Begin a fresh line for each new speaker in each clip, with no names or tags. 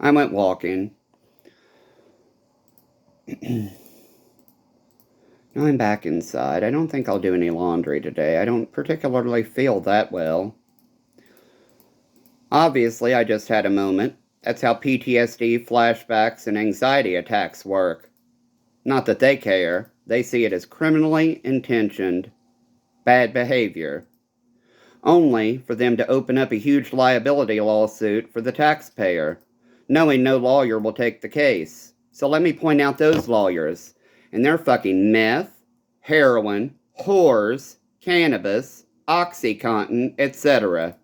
I went walking. Now I'm back inside. I don't think I'll do any laundry today. I don't particularly feel that well. Obviously, I just had a moment. That's how PTSD, flashbacks, and anxiety attacks work. Not that they care. They see it as criminally intentioned bad behavior. Only for them to open up a huge liability lawsuit for the taxpayer, knowing no lawyer will take the case. So let me point out those lawyers. And they're fucking meth, heroin, whores, cannabis, OxyContin, etc.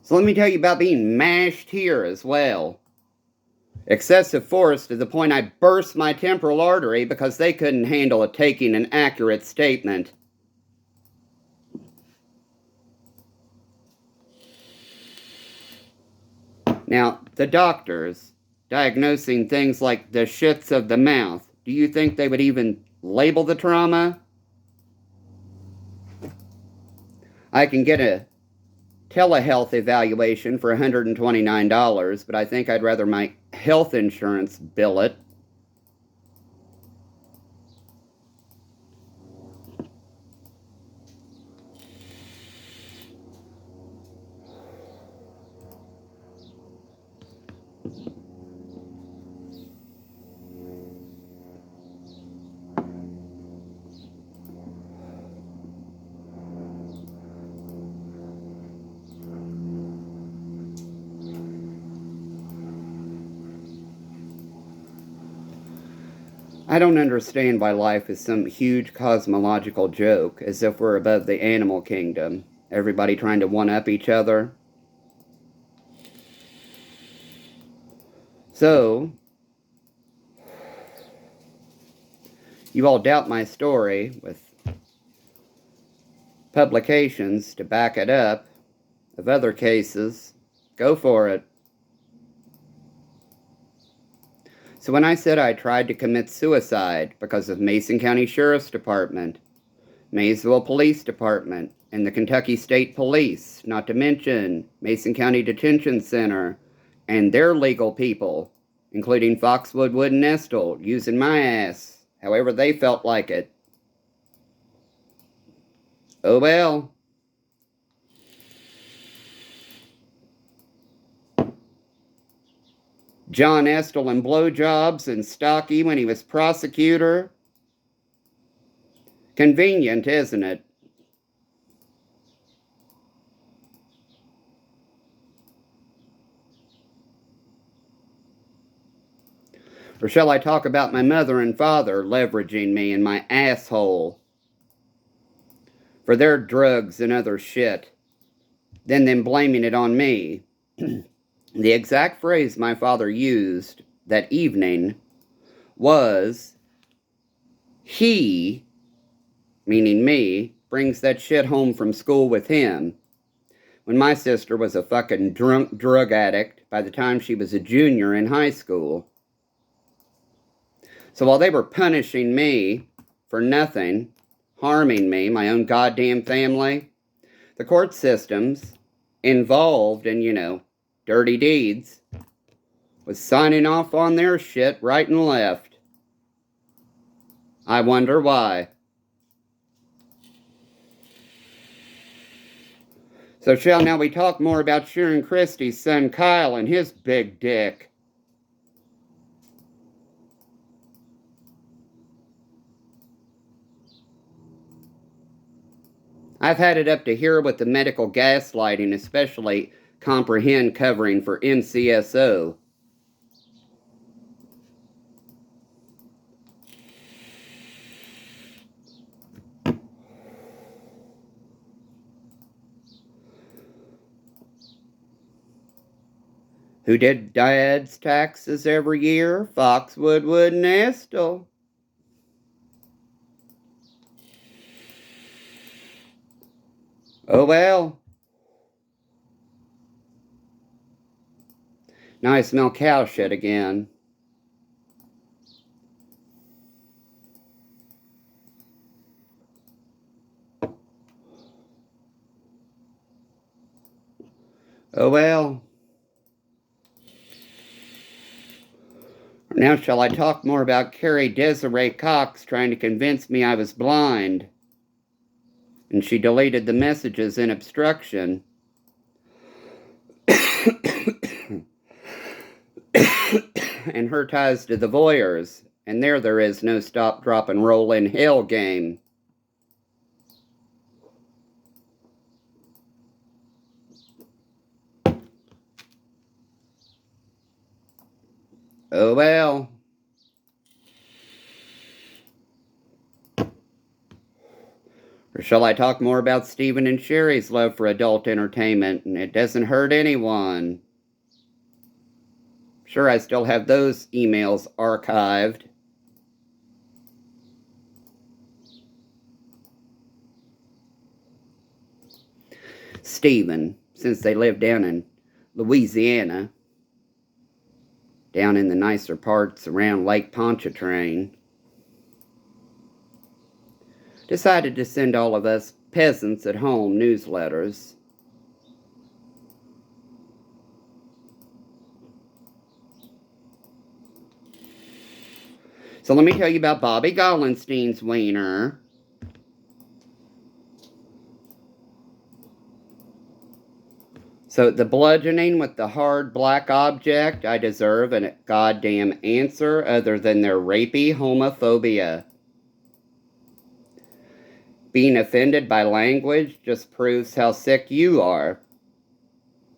So let me tell you about being mashed here as well. Excessive force to the point I burst my temporal artery because they couldn't handle taking an accurate statement. Now, the doctors diagnosing things like the shits of the mouth, do you think they would even label the trauma? I can get a telehealth evaluation for $129, but I think I'd rather my health insurance bill it. I don't understand why life is some huge cosmological joke, as if we're above the animal kingdom. Everybody trying to one-up each other. So, you all doubt my story with publications to back it up of other cases. Go for it. So when I said I tried to commit suicide because of Mason County Sheriff's Department, Maysville Police Department, and the Kentucky State Police, not to mention Mason County Detention Center, and their legal people, including Foxwood, Wood, and Estill, using my ass however they felt like it. Oh well. John Estill and blowjobs and Stocky when he was prosecutor. Convenient, isn't it? Or shall I talk about my mother and father leveraging me and my asshole for their drugs and other shit, then them blaming it on me? The exact phrase my father used that evening was, he, meaning me, brings that shit home from school with him. When my sister was a fucking drunk drug addict by the time she was a junior in high school. So while they were punishing me for nothing, harming me, my own goddamn family, the court systems involved in, dirty deeds was signing off on their shit right and left. I wonder why. So shall now we talk more about Sharon Christie's son Kyle and his big dick. I've had it up to here with the medical gaslighting, especially comprehend covering for NCSO. Who did Dad's taxes every year? Foxwood, Wood, and Estill. Oh well. Now I smell cow shit again. Oh well. Now shall I talk more about Carrie Desiree Cox trying to convince me I was blind? And she deleted the messages in obstruction. And her ties to the Voyeurs. And there is no stop, drop, and roll in hell game. Oh well. Or shall I talk more about Stephen and Sherry's love for adult entertainment, and it doesn't hurt anyone? Sure, I still have those emails archived. Stephen, since they live down in Louisiana, down in the nicer parts around Lake Pontchartrain, decided to send all of us peasants at home newsletters. So let me tell you about Bobby Gollenstein's wiener. So the bludgeoning with the hard black object, I deserve a goddamn answer other than their rapey homophobia. Being offended by language just proves how sick you are.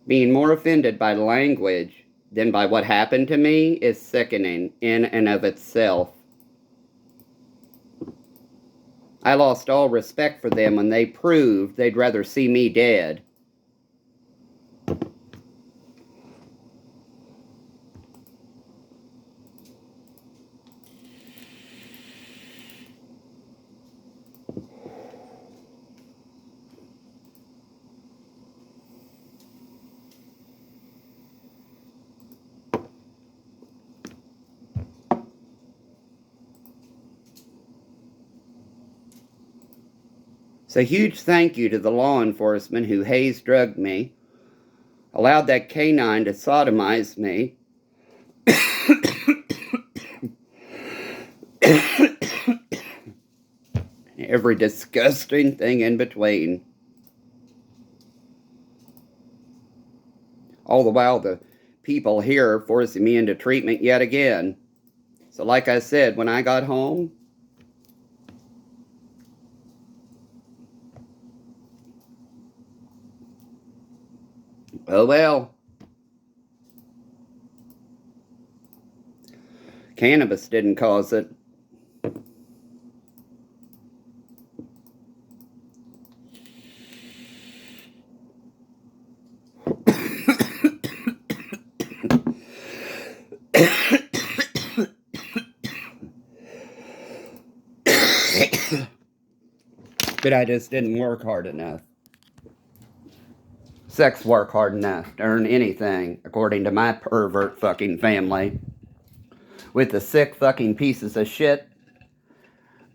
Being more offended by language than by what happened to me is sickening in and of itself. I lost all respect for them when they proved they'd rather see me dead. So huge thank you to the law enforcement who hazed drugged me, allowed that canine to sodomize me, every disgusting thing in between. All the while the people here are forcing me into treatment yet again. So like I said, when I got home, oh well. Cannabis didn't cause it. But I just didn't work hard enough. Sex work hard enough to earn anything, according to my pervert fucking family. With the sick fucking pieces of shit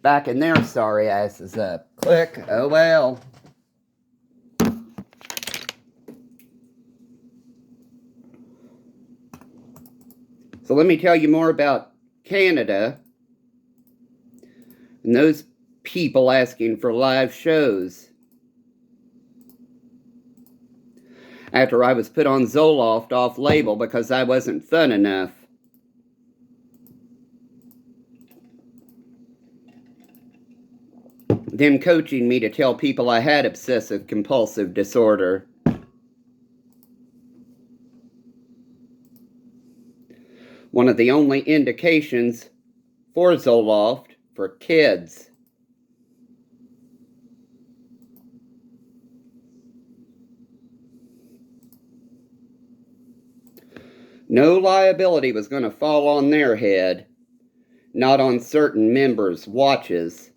backing their sorry asses up. Click, oh well. So let me tell you more about Canada and those people asking for live shows. After I was put on Zoloft off label because I wasn't fun enough. Them coaching me to tell people I had obsessive compulsive disorder. One of the only indications for Zoloft for kids. No liability was going to fall on their head, not on certain members' watches.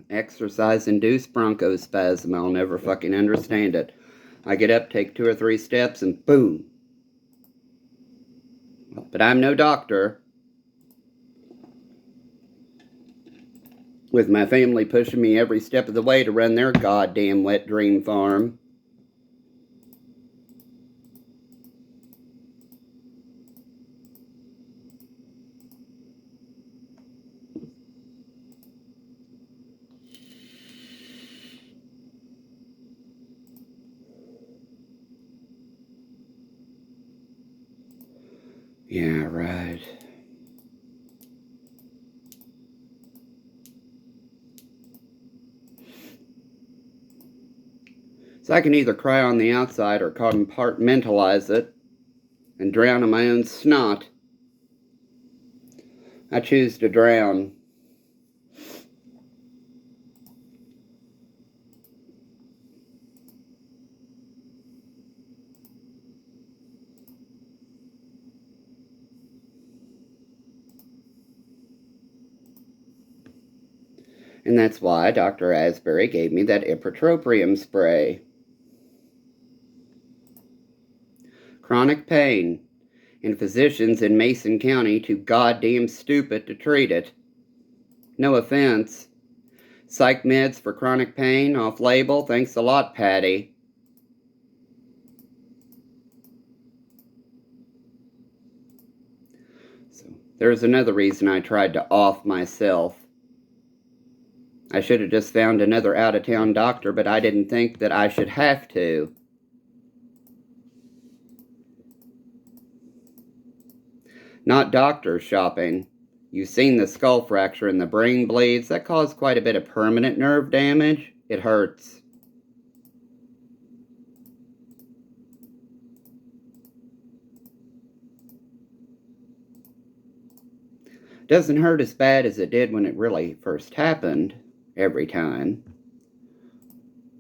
Exercise-induced bronchospasm. I'll never fucking understand it. I get up, take 2 or 3 steps, and boom. But I'm no doctor. With my family pushing me every step of the way to run their goddamn wet dream farm. Yeah, right. So I can either cry on the outside or compartmentalize it and drown in my own snot. I choose to drown. And that's why Dr. Asbury gave me that ipratropium spray. Chronic pain, and physicians in Mason County too goddamn stupid to treat it. No offense. Psych meds for chronic pain, off-label, thanks a lot, Patty. So there's another reason I tried to off myself. I should have just found another out-of-town doctor, but I didn't think that I should have to. Not doctor shopping. You've seen the skull fracture and the brain bleeds. That caused quite a bit of permanent nerve damage. It hurts. Doesn't hurt as bad as it did when it really first happened, every time.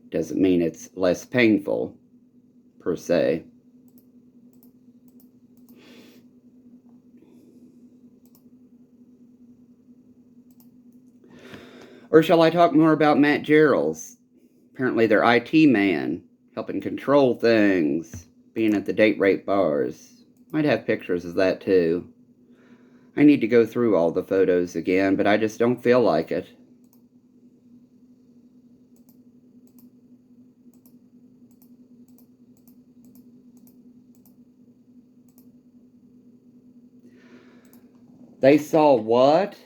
Doesn't mean it's less painful, per se. Or shall I talk more about Matt Gerrels? Apparently their IT man, helping control things, being at the date rape bars. Might have pictures of that too. I need to go through all the photos again, but I just don't feel like it. They saw what?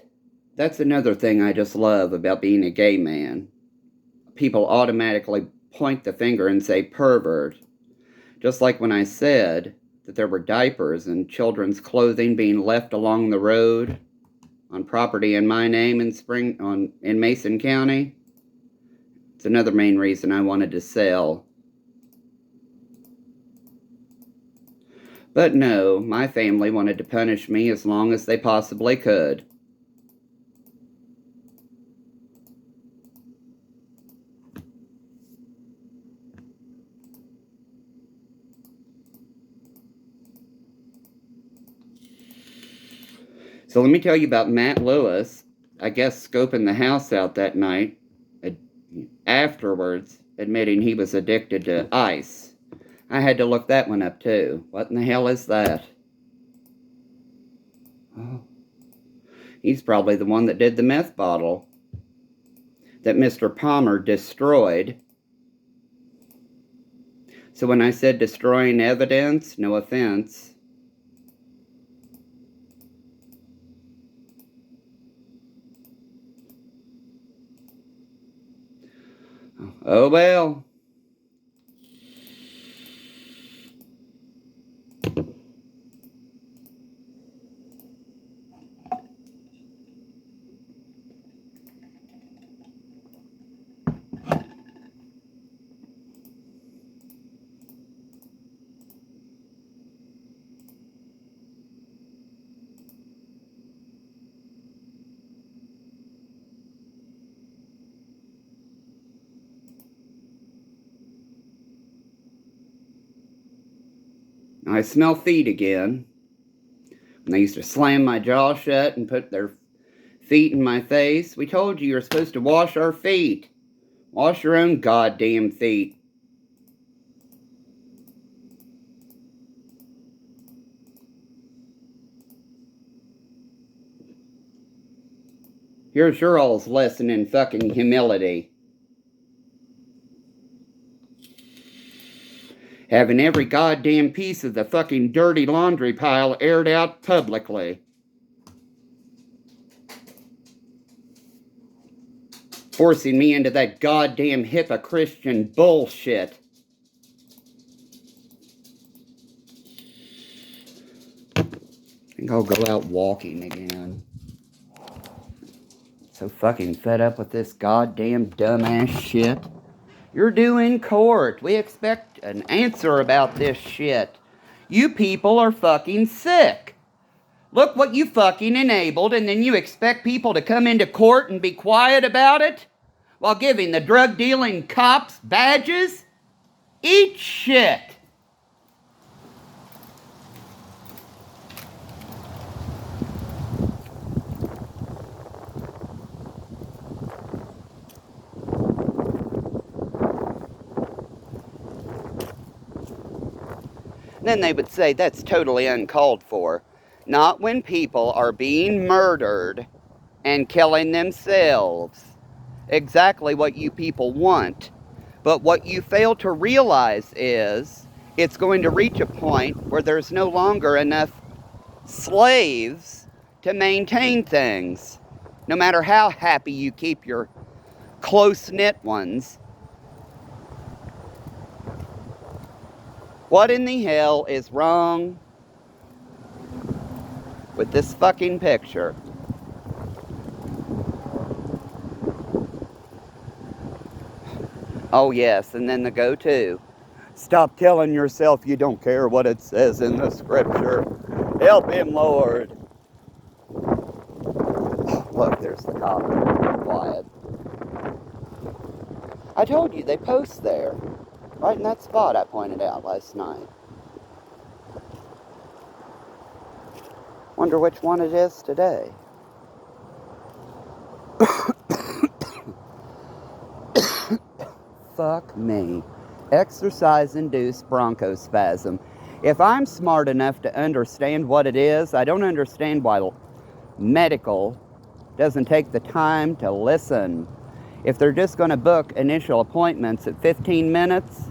That's another thing I just love about being a gay man. People automatically point the finger and say pervert. Just like when I said that there were diapers and children's clothing being left along the road on property in my name in Mason County. It's another main reason I wanted to sell. But no, my family wanted to punish me as long as they possibly could. So let me tell you about Matt Lewis, I guess scoping the house out that night, afterwards admitting he was addicted to ice. I had to look that one up too. What in the hell is that? Oh. He's probably the one that did the meth bottle that Mr. Palmer destroyed. So when I said destroying evidence, no offense. Oh well. I smell feet again. And they used to slam my jaw shut and put their feet in my face. We told you you're supposed to wash our feet. Wash your own goddamn feet. Here's your all's lesson in fucking humility. Having every goddamn piece of the fucking dirty laundry pile aired out publicly. Forcing me into that goddamn Christian bullshit. I think I'll go out walking again. So fucking fed up with this goddamn dumbass shit. You're due in court. We expect an answer about this shit. You people are fucking sick. Look what you fucking enabled, and then you expect people to come into court and be quiet about it? While giving the drug-dealing cops badges? Eat shit. Then they would say that's totally uncalled for. Not when people are being murdered and killing themselves. Exactly what you people want. But what you fail to realize is it's going to reach a point where there's no longer enough slaves to maintain things. No matter how happy you keep your close-knit ones. What in the hell is wrong with this fucking picture? Oh yes, and then the go-to. Stop telling yourself you don't care what it says in the scripture. Help him, Lord. Look, there's the cop. Quiet. I told you, they post there. Right in that spot I pointed out last night. Wonder which one it is today. Fuck me. Exercise-induced bronchospasm. If I'm smart enough to understand what it is, I don't understand why medical doesn't take the time to listen. If they're just going to book initial appointments at 15 minutes,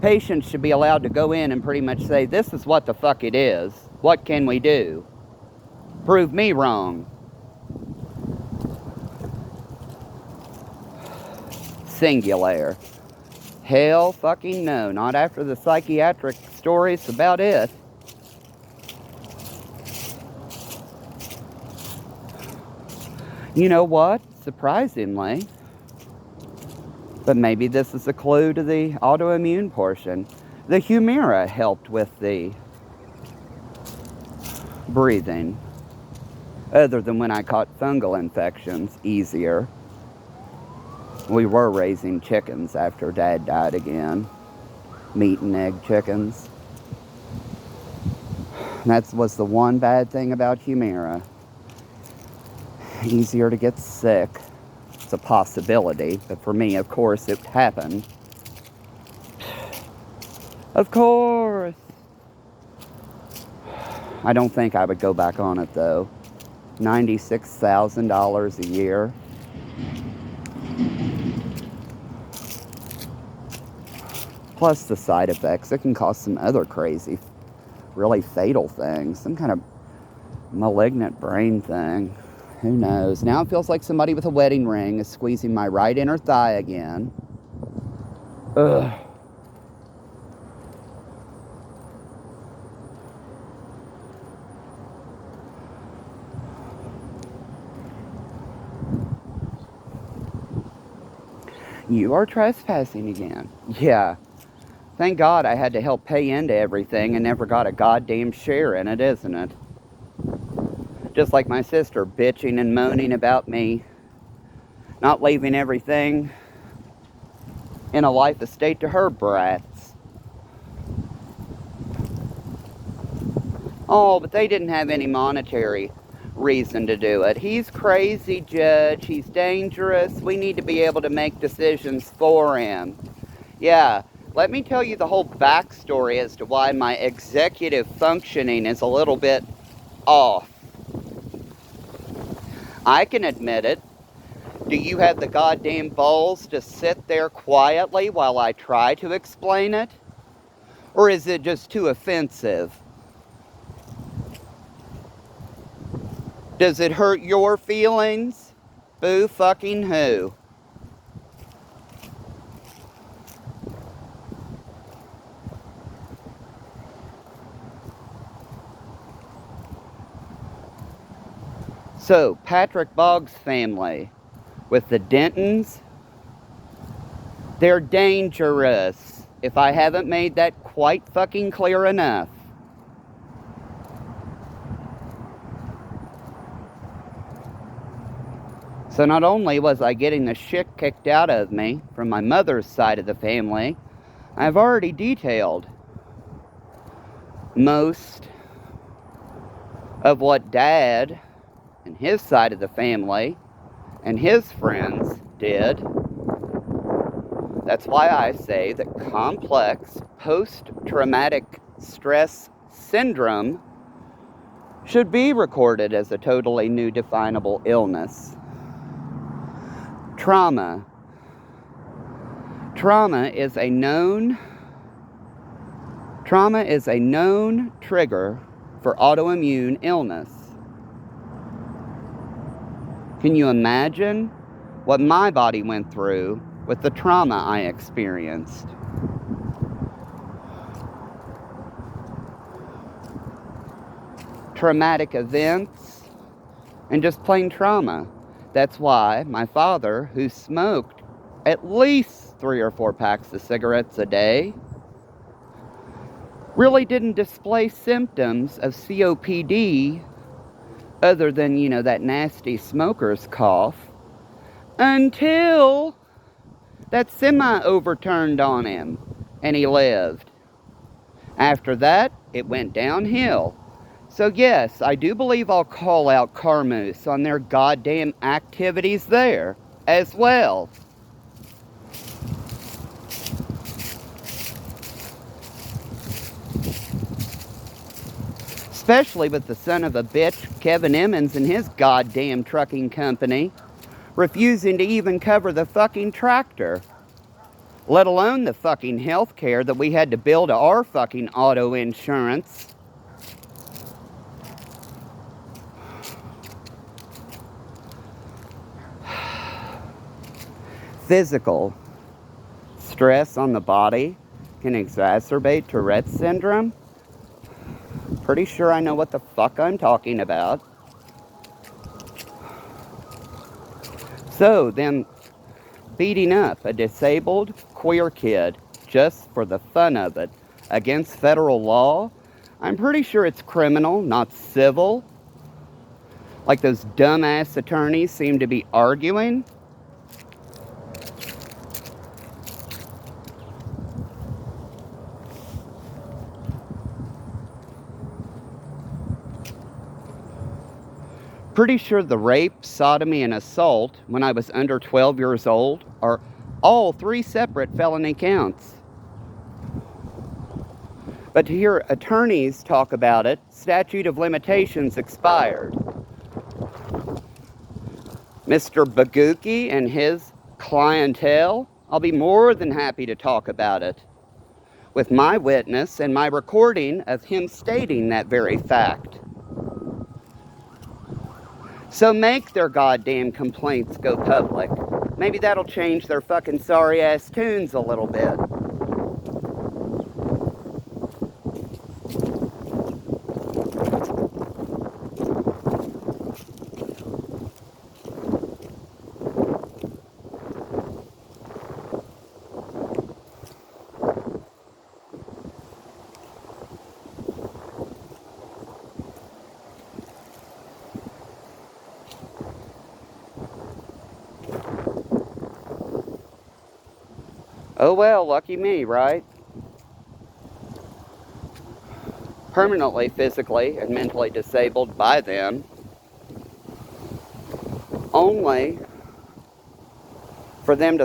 patients should be allowed to go in and pretty much say, this is what the fuck it is. What can we do? Prove me wrong. Singular. Hell fucking no. Not after the psychiatric stories about it. You know what? Surprisingly. But maybe this is a clue to the autoimmune portion. The Humira helped with the breathing. Other than when I caught fungal infections, easier. We were raising chickens after Dad died again. Meat and egg chickens. That was the one bad thing about Humira. Easier to get sick. It's a possibility, but for me, of course, it happened. Of course. I don't think I would go back on it, though. $96,000 a year. Plus the side effects. It can cause some other crazy, really fatal things. Some kind of malignant brain thing. Who knows? Now it feels like somebody with a wedding ring is squeezing my right inner thigh again. Ugh. You are trespassing again. Yeah. Thank God I had to help pay into everything and never got a goddamn share in it, isn't it? Just like my sister bitching and moaning about me not leaving everything in a life estate to her brats. Oh, but they didn't have any monetary reason to do it. He's crazy, Judge. He's dangerous. We need to be able to make decisions for him. Yeah, let me tell you the whole backstory as to why my executive functioning is a little bit off. I can admit it. Do you have the goddamn balls to sit there quietly while I try to explain it? Or is it just too offensive? Does it hurt your feelings? Boo fucking who? So, Patrick Boggs' family with the Dentons, they're dangerous. If I haven't made that quite fucking clear enough. So not only was I getting the shit kicked out of me from my mother's side of the family, I've already detailed most of what Dad and his side of the family and his friends did. That's why I say that complex post-traumatic stress syndrome should be recorded as a totally new definable illness. Trauma. Trauma is a known trigger for autoimmune illness. Can you imagine what my body went through with the trauma I experienced? Traumatic events and just plain trauma. That's why my father, who smoked at least 3 or 4 packs of cigarettes a day, really didn't display symptoms of COPD other than, that nasty smoker's cough until that semi overturned on him and he lived. After that, it went downhill. So yes, I do believe I'll call out Carmoose on their goddamn activities there as well. Especially with the son of a bitch, Kevin Emmons, and his goddamn trucking company refusing to even cover the fucking tractor, let alone the fucking health care that we had to bill to our fucking auto insurance. Physical stress on the body can exacerbate Tourette's syndrome. Pretty sure I know what the fuck I'm talking about. So, them beating up a disabled queer kid just for the fun of it against federal law, I'm pretty sure it's criminal, not civil. Like those dumbass attorneys seem to be arguing. Pretty sure the rape, sodomy, and assault when I was under 12 years old are all 3 separate felony counts. But to hear attorneys talk about it, statute of limitations expired. Mr. Baguki and his clientele, I'll be more than happy to talk about it with my witness and my recording of him stating that very fact. So make their goddamn complaints go public. Maybe that'll change their fucking sorry-ass tunes a little bit. Oh well, lucky me, right? permanently physically and mentally disabled by them, only for them to